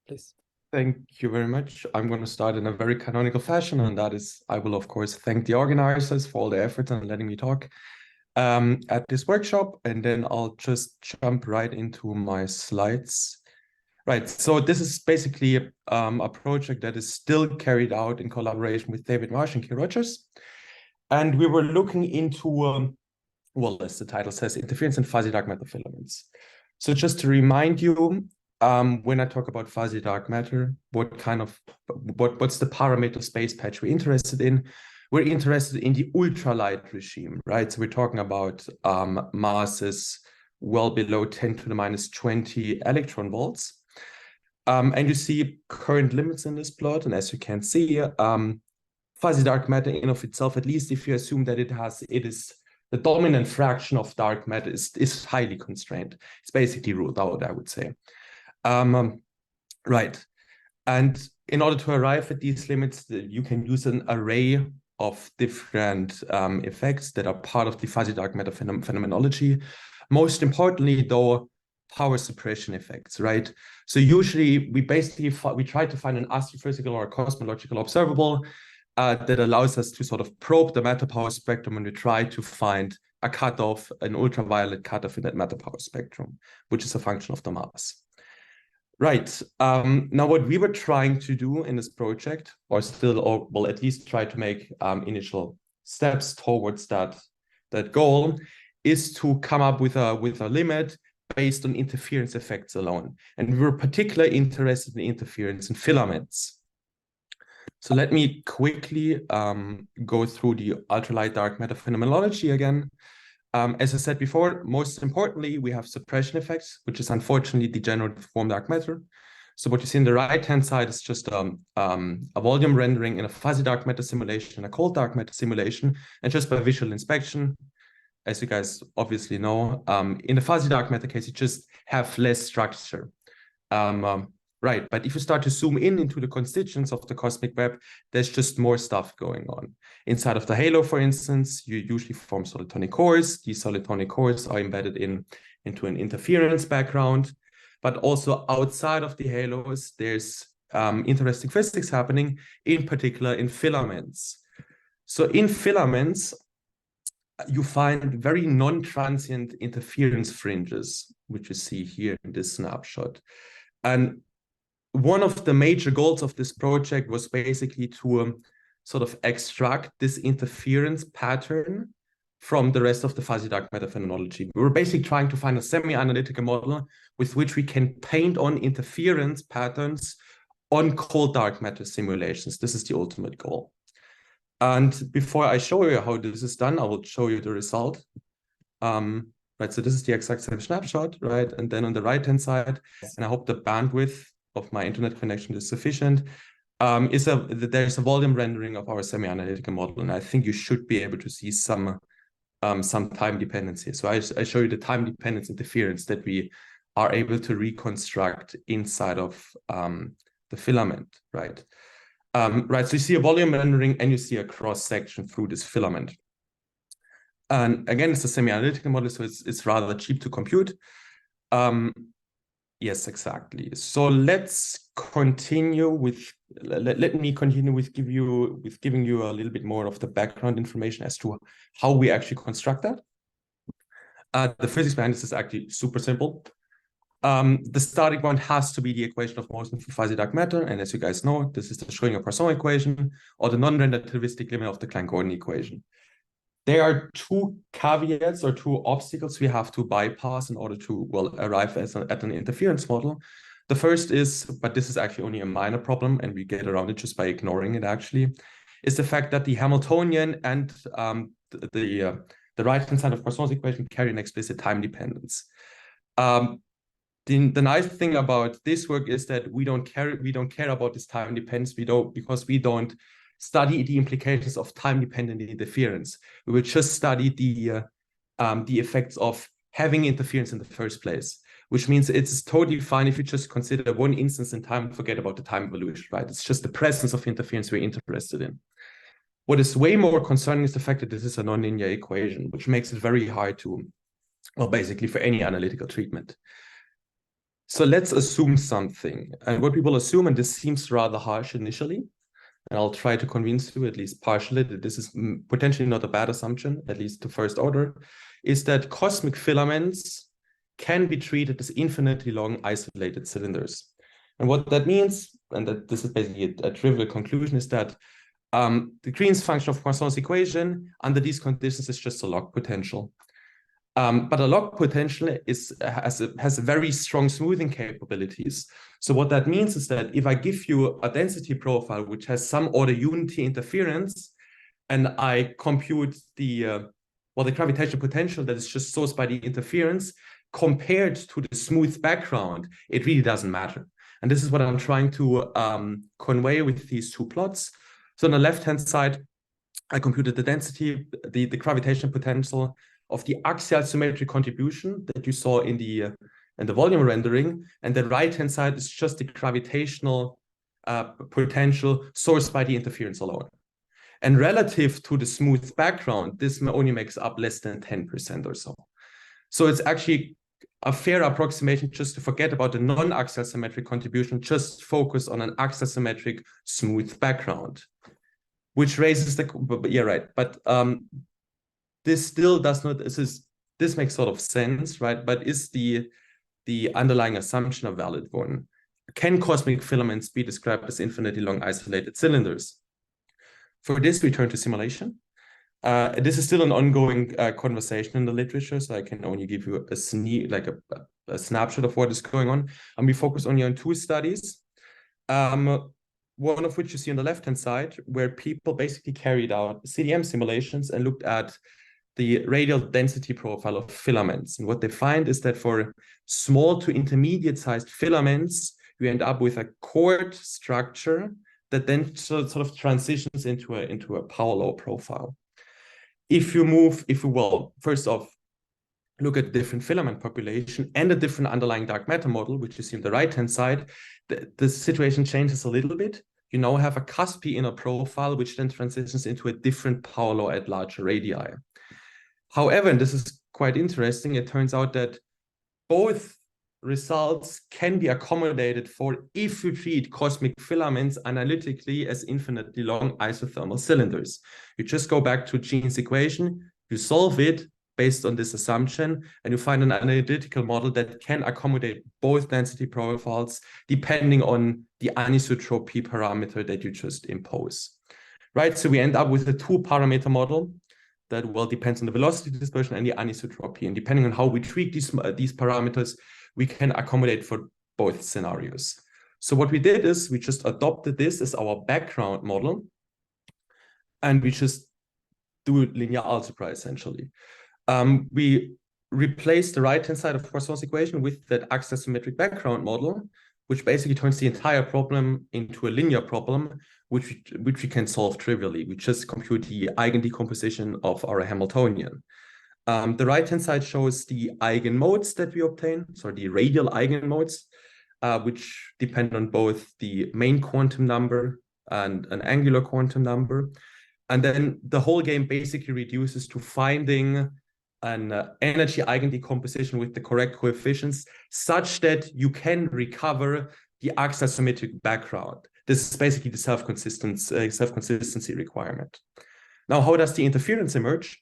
please. Thank you very much. I'm going to start in a very canonical fashion, and that is, I will, of course, thank the organizers for all the efforts and letting me talk at this workshop, and then I'll just jump right into my slides. Right, so this is basically a project that is still carried out in collaboration with David Marsh and Kay Rogers. And we were looking into, well, as the title says, interference in fuzzy dark matter filaments. So just to remind you, when I talk about fuzzy dark matter, what's the parameter space patch we're interested in? We're interested in the ultralight regime, right? So we're talking about masses well below 10 to the minus 20 electron volts. And you see current limits in this plot. And as you can see, fuzzy dark matter in of itself, at least if you assume that it is the dominant fraction of dark matter is highly constrained. It's basically ruled out, I would say. Right. And in order to arrive at these limits, you can use an array of different effects that are part of the fuzzy dark matter phenomenology. Most importantly, though, power suppression effects, right? So usually we try to find an astrophysical or a cosmological observable that allows us to sort of probe the matter power spectrum, and we try to find a cutoff, an ultraviolet cutoff in that matter power spectrum, which is a function of the mass. Right. Now, what we were trying to do in this project, or at least try to make initial steps towards that goal, is to come up with a limit based on interference effects alone. And we were particularly interested in interference in filaments. So let me quickly go through the ultralight dark matter phenomenology again. As I said before, most importantly, we have suppression effects, which is unfortunately degenerative form dark matter. So what you see on the right-hand side is just a volume rendering in a fuzzy dark matter simulation, a cold dark matter simulation, and just by visual inspection, as you guys obviously know, in the fuzzy dark matter case, you just have less structure. Right, but if you start to zoom in into the constituents of the cosmic web, there's just more stuff going on. Inside of the halo, for instance, you usually form solitonic cores. These solitonic cores are embedded into an interference background. But also outside of the halos, there's interesting physics happening, in particular in filaments. So in filaments, you find very non-transient interference fringes, which you see here in this snapshot. And one of the major goals of this project was basically to sort of extract this interference pattern from the rest of the fuzzy dark matter phenomenology. We were basically trying to find a semi-analytical model with which we can paint on interference patterns on cold dark matter simulations. This is the ultimate goal. And before I show you how this is done, I will show you the result. Right, so this is the exact same snapshot, right? And then on the right-hand side, and I hope the bandwidth of my internet connection is sufficient, there's a volume rendering of our semi-analytical model, and I think you should be able to see some time dependency. So I show you the time dependence interference that we are able to reconstruct inside of the filament, right? Right, so you see a volume rendering and you see a cross-section through this filament. And again, it's a semi-analytical model, so it's rather cheap to compute. Yes, exactly. So let's continue with, let me continue with giving you a little bit more of the background information as to how we actually construct that. The physics behind this is actually super simple. The starting point has to be the equation of motion for fuzzy dark matter. And as you guys know, this is the Schrödinger-Poisson equation, or the non-relativistic limit of the Klein-Gordon equation. There are two caveats or two obstacles we have to bypass in order to, well, arrive at an interference model. The first is, but this is actually only a minor problem, and we get around it just by ignoring it actually, is the fact that the Hamiltonian and the right-hand side of Poisson's equation carry an explicit time dependence. The nice thing about this work is that we don't care about this time dependence because we don't study the implications of time-dependent interference. We will just study the effects of having interference in the first place, which means it's totally fine if you just consider one instance in time and forget about the time evolution, right? It's just the presence of interference we're interested in. What is way more concerning is the fact that this is a nonlinear equation, which makes it very hard to, well, basically for any analytical treatment. So let's assume something. And what we will assume, and this seems rather harsh initially, and I'll try to convince you, at least partially, that this is potentially not a bad assumption, at least to first order, is that cosmic filaments can be treated as infinitely long isolated cylinders. And what that means, and that this is basically a trivial conclusion, is that the Green's function of Poisson's equation under these conditions is just a log potential. But a log potential has very strong smoothing capabilities. So what that means is that if I give you a density profile which has some order unity interference, and I compute the gravitational potential that is just sourced by the interference compared to the smooth background, it really doesn't matter. And this is what I'm trying to convey with these two plots. So on the left-hand side, I computed the density, the gravitational potential of the axial symmetric contribution that you saw in the volume rendering, and the right-hand side is just the gravitational potential sourced by the interference alone. And relative to the smooth background, this only makes up less than 10% or so. So it's actually a fair approximation just to forget about the non-axial symmetric contribution, just focus on an axial symmetric smooth background, which raises the, yeah, right. But this still does not, this makes sort of sense, right? But is the underlying assumption a valid one? Can cosmic filaments be described as infinitely long isolated cylinders? For this, we turn to simulation. This is still an ongoing conversation in the literature, so I can only give you a snapshot of what is going on. And we focus only on two studies, one of which you see on the left-hand side, where people basically carried out CDM simulations and looked at the radial density profile of filaments. And what they find is that for small to intermediate-sized filaments, you end up with a chord structure that then sort of transitions into a power law profile. If we will, first off, look at different filament population and a different underlying dark matter model, which you see on the right-hand side, the situation changes a little bit. You now have a cuspy inner profile, which then transitions into a different power law at larger radii. However, and this is quite interesting, it turns out that both results can be accommodated for if you treat cosmic filaments analytically as infinitely long isothermal cylinders. You just go back to Jean's equation, you solve it based on this assumption, and you find an analytical model that can accommodate both density profiles depending on the anisotropy parameter that you just impose. Right, so we end up with a two-parameter model that depends on the velocity dispersion and the anisotropy. And depending on how we treat these parameters, we can accommodate for both scenarios. So what we did is we just adopted this as our background model, and we just do linear algebra essentially. We replaced the right-hand side of Poisson's equation with that axial symmetric background model, which basically turns the entire problem into a linear problem, which we can solve trivially. We just compute the eigendecomposition of our Hamiltonian. The right-hand side shows the eigenmodes that we obtain, so the radial eigenmodes, which depend on both the main quantum number and an angular quantum number. And then the whole game basically reduces to finding an energy eigendecomposition with the correct coefficients such that you can recover the axial symmetric background. This is basically the self-consistency requirement. Now, how does the interference emerge?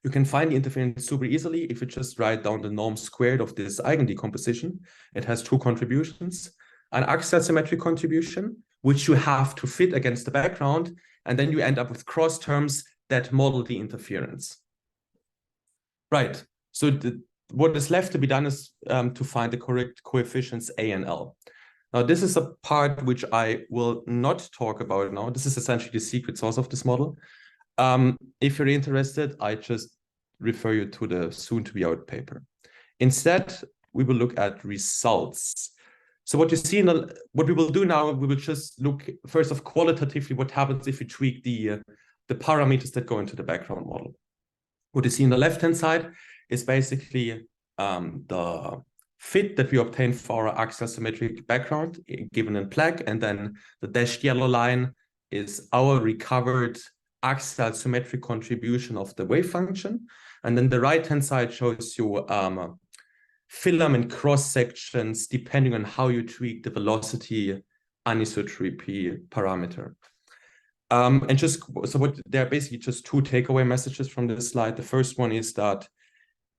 You can find the interference super easily if you just write down the norm squared of this eigendecomposition. It has two contributions, an axial symmetric contribution, which you have to fit against the background, and then you end up with cross terms that model the interference. Right, so what is left to be done is to find the correct coefficients A and L. Now, this is a part which I will not talk about now. This is essentially the secret sauce of this model. If you're interested, I just refer you to the soon-to-be-out paper. Instead, we will look at results. So what you see what we will do now, we will just look first of qualitatively what happens if we tweak the parameters that go into the background model. What you see on the left-hand side is basically the fit that we obtain for our axial symmetric background given in black, and then the dashed yellow line is our recovered axial symmetric contribution of the wave function. And then the right-hand side shows you filament cross sections depending on how you tweak the velocity anisotropy parameter. And just so what there are basically just two takeaway messages from this slide. The first one is that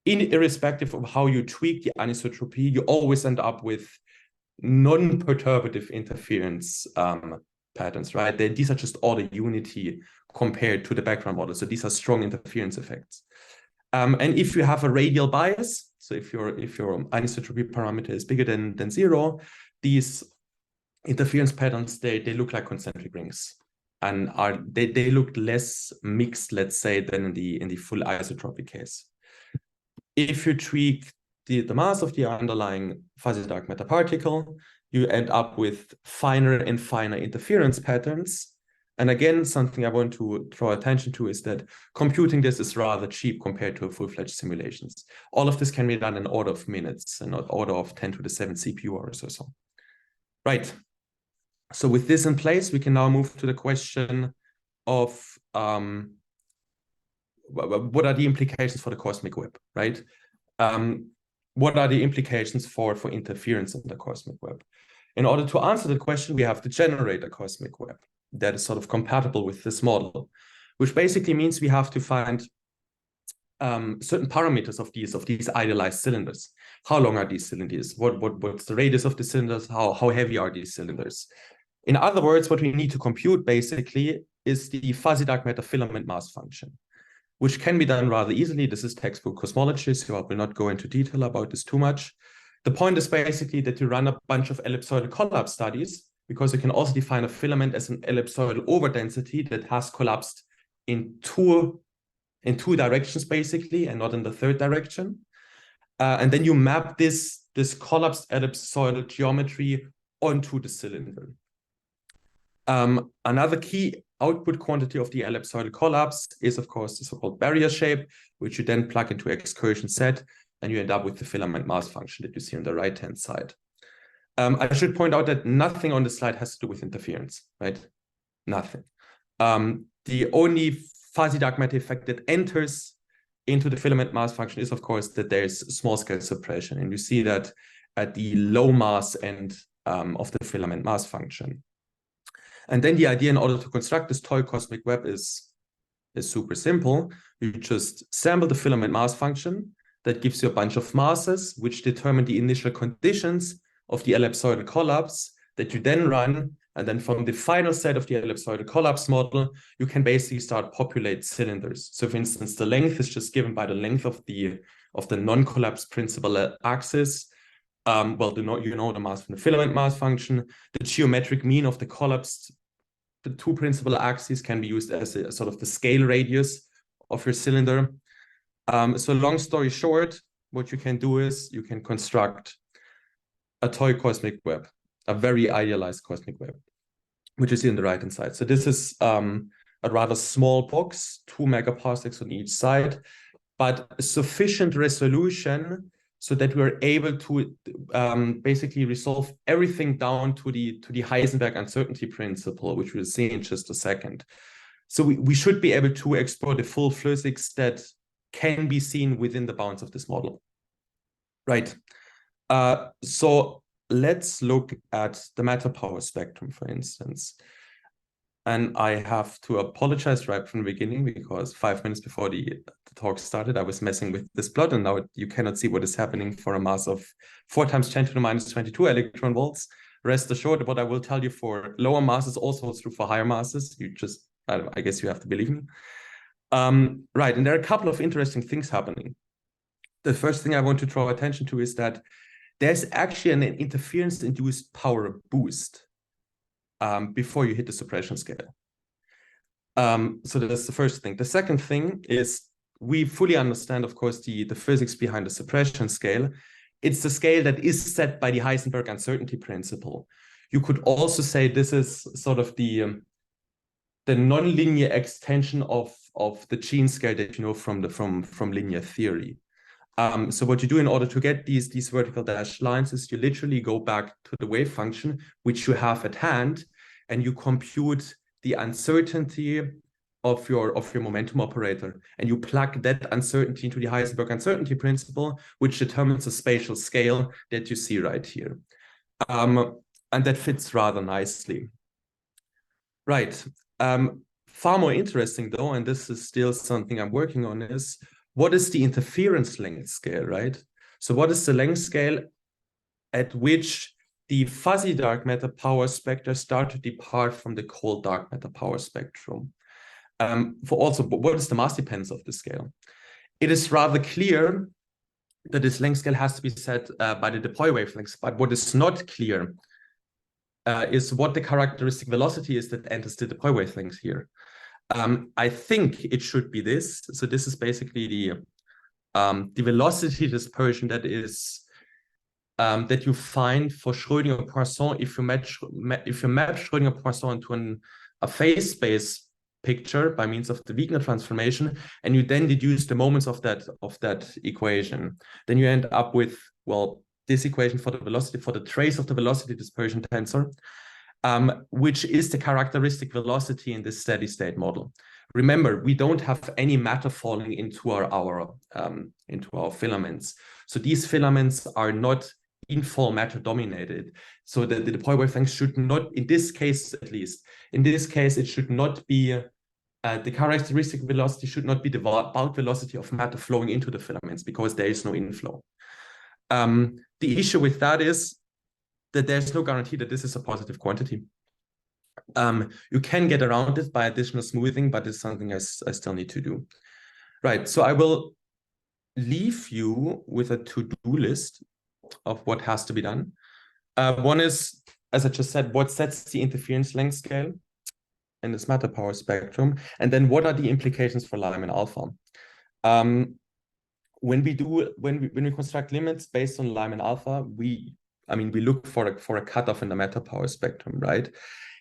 irrespective of how you tweak the anisotropy, you always end up with non-perturbative interference patterns, right? These are just order unity compared to the background model. So these are strong interference effects. And if you have a radial bias, so if your anisotropy parameter is bigger than 0, these interference patterns, they look like concentric rings, and they look less mixed, let's say, than in the full isotropic case. If you tweak the mass of the underlying fuzzy dark matter particle, you end up with finer and finer interference patterns. And again, something I want to draw attention to is that computing this is rather cheap compared to full-fledged simulations. All of this can be done in order of minutes and not order of 10 to the 7 CPU hours or so. Right. So with this in place, we can now move to the question of what are the implications for the cosmic web, right? What are the implications for interference in the cosmic web? In order to answer the question, we have to generate a cosmic web that is sort of compatible with this model, which basically means we have to find certain parameters of these idealized cylinders. How long are these cylinders? What's the radius of the cylinders? How heavy are these cylinders? In other words, what we need to compute basically is the fuzzy dark matter filament mass function, which can be done rather easily. This is textbook cosmology, so I will not go into detail about this too much. The point is basically that you run a bunch of ellipsoidal collapse studies, because you can also define a filament as an ellipsoidal overdensity that has collapsed in two directions, basically, and not in the third direction. And then you map this collapsed ellipsoidal geometry onto the cylinder. Another key output quantity of the ellipsoidal collapse is, of course, the so-called barrier shape, which you then plug into excursion set, and you end up with the filament mass function that you see on the right-hand side. I should point out that nothing on the slide has to do with interference, right? Nothing. The only fuzzy dark matter effect that enters into the filament mass function is, of course, that there's small-scale suppression, and you see that at the low mass end of the filament mass function. And then the idea in order to construct this toy cosmic web is super simple. You just sample the filament mass function that gives you a bunch of masses, which determine the initial conditions of the ellipsoidal collapse that you then run. And then from the final set of the ellipsoidal collapse model, you can basically start populate cylinders. So for instance, the length is just given by the length of the non-collapse principal axis. Well, you know the mass from the filament mass function. The geometric mean of the collapsed two principal axes can be used as a sort of the scale radius of your cylinder. So long story short, what you can do is you can construct a toy cosmic web, a very idealized cosmic web, which is in the right-hand side. So this is a rather small box, 2 megaparsecs on each side, but sufficient resolution so that we're able to basically resolve everything down to the Heisenberg uncertainty principle, which we'll see in just a second. So we should be able to explore the full physics that can be seen within the bounds of this model. Right. So let's look at the matter power spectrum, for instance. And I have to apologize right from the beginning, because 5 minutes before the talk started, I was messing with this plot, and now you cannot see what is happening for a mass of 4 times 10 to the minus 22 electron volts. Rest assured, what I will tell you for lower masses also holds true for higher masses. You just, I guess you have to believe me. Right, and there are a couple of interesting things happening. The first thing I want to draw attention to is that there's actually an interference-induced power boost before you hit the suppression scale. So that's the first thing. The second thing is we fully understand, of course, the physics behind the suppression scale. It's the scale that is set by the Heisenberg uncertainty principle. You could also say this is sort of the nonlinear extension of the gene scale that you know from linear theory. So what you do in order to get these vertical dashed lines is you literally go back to the wave function, which you have at hand, and you compute the uncertainty of your momentum operator, and you plug that uncertainty into the Heisenberg uncertainty principle, which determines the spatial scale that you see right here. And that fits rather nicely. Right. Far more interesting though, and this is still something I'm working on, is what is the interference length scale, right? So what is the length scale at which the fuzzy dark matter power spectra start to depart from the cold dark matter power spectrum? What is the mass dependence of the scale? It is rather clear that this length scale has to be set by the de Broglie wavelengths, but what is not clear is what the characteristic velocity is that enters the de Broglie wavelengths here. I think it should be this. So this is basically the velocity dispersion that is that you find for Schrödinger-Poisson if you map Schrödinger-Poisson to a phase space picture by means of the Wigner transformation, and you then deduce the moments of that equation. Then you end up with, well, this equation for the velocity, for the trace of the velocity dispersion tensor, which is the characteristic velocity in this steady state model. Remember, we don't have any matter falling into our filaments. So these filaments are not in-fall matter dominated. So the de Broglie wavelength should not, in this case at least, in this case, it should not be, the characteristic velocity should not be the bulk velocity of matter flowing into the filaments because there is no inflow. The issue with that is that there's no guarantee that this is a positive quantity. You can get around it by additional smoothing, but it's something I still need to do. Right, so I will leave you with a to-do list of what has to be done. One is, as I just said, what sets the interference length scale in this matter power spectrum, and then what are the implications for Lyman alpha? When we construct limits based on Lyman alpha, we look for a cutoff in the matter power spectrum, right?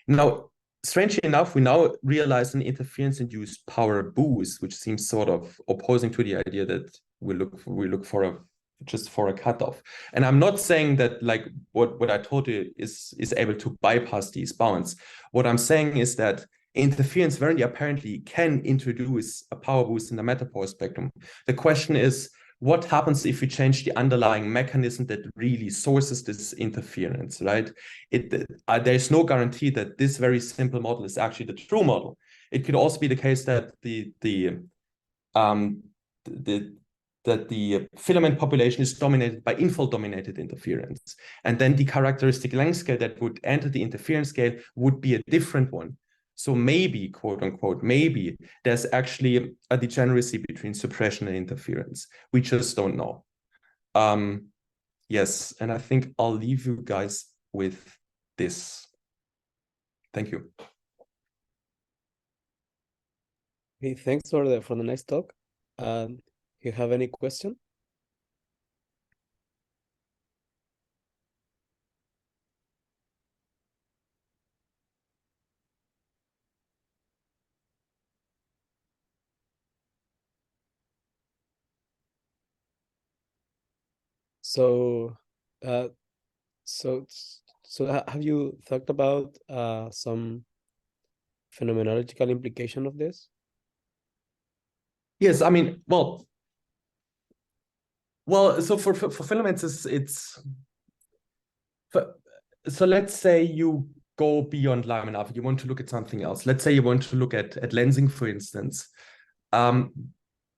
Now, strangely enough, we now realize an interference-induced power boost, which seems sort of opposing to the idea that we look for a cutoff. And I'm not saying that like what I told you is able to bypass these bounds. What I'm saying is that interference very apparently can introduce a power boost in the matter power spectrum. The question is, what happens if we change the underlying mechanism that really sources this interference, right? There's no guarantee that this very simple model is actually the true model. It could also be the case that the filament population is dominated by infall dominated interference. And then the characteristic length scale that would enter the interference scale would be a different one. So maybe, quote unquote, maybe there's actually a degeneracy between suppression and interference. We just don't know. Yes, and I think I'll leave you guys with this. Thank you. Okay, thanks for the nice talk. You have any question? So have you thought about some phenomenological implication of this? Yes, I mean, well, so for filaments, so let's say you go beyond Lyman alpha, you want to look at something else. Let's say you want to look at lensing, for instance.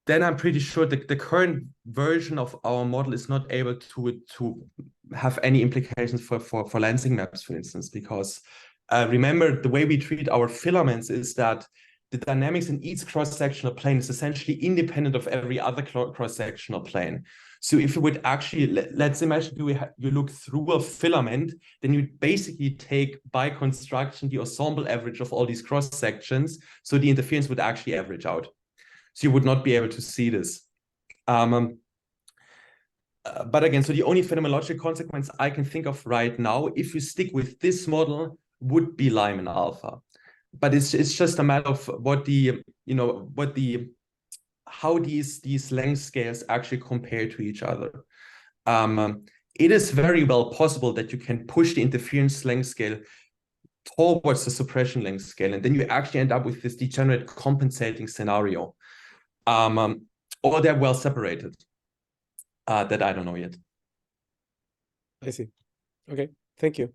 Then I'm pretty sure that the current version of our model is not able to have any implications for lensing maps, for instance, because remember, the way we treat our filaments is that the dynamics in each cross-sectional plane is essentially independent of every other cross-sectional plane. So if you would actually, let's imagine you look through a filament, then you basically take by construction the ensemble average of all these cross-sections, so the interference would actually average out. So you would not be able to see this. But again, so the only phenomenological consequence I can think of right now, if you stick with this model, would be Lyman alpha. But it's just a matter of how these length scales actually compare to each other. It is very well possible that you can push the interference length scale towards the suppression length scale, and then you actually end up with this degenerate compensating scenario. Or they're well separated. That I don't know yet. I see. Okay, thank you.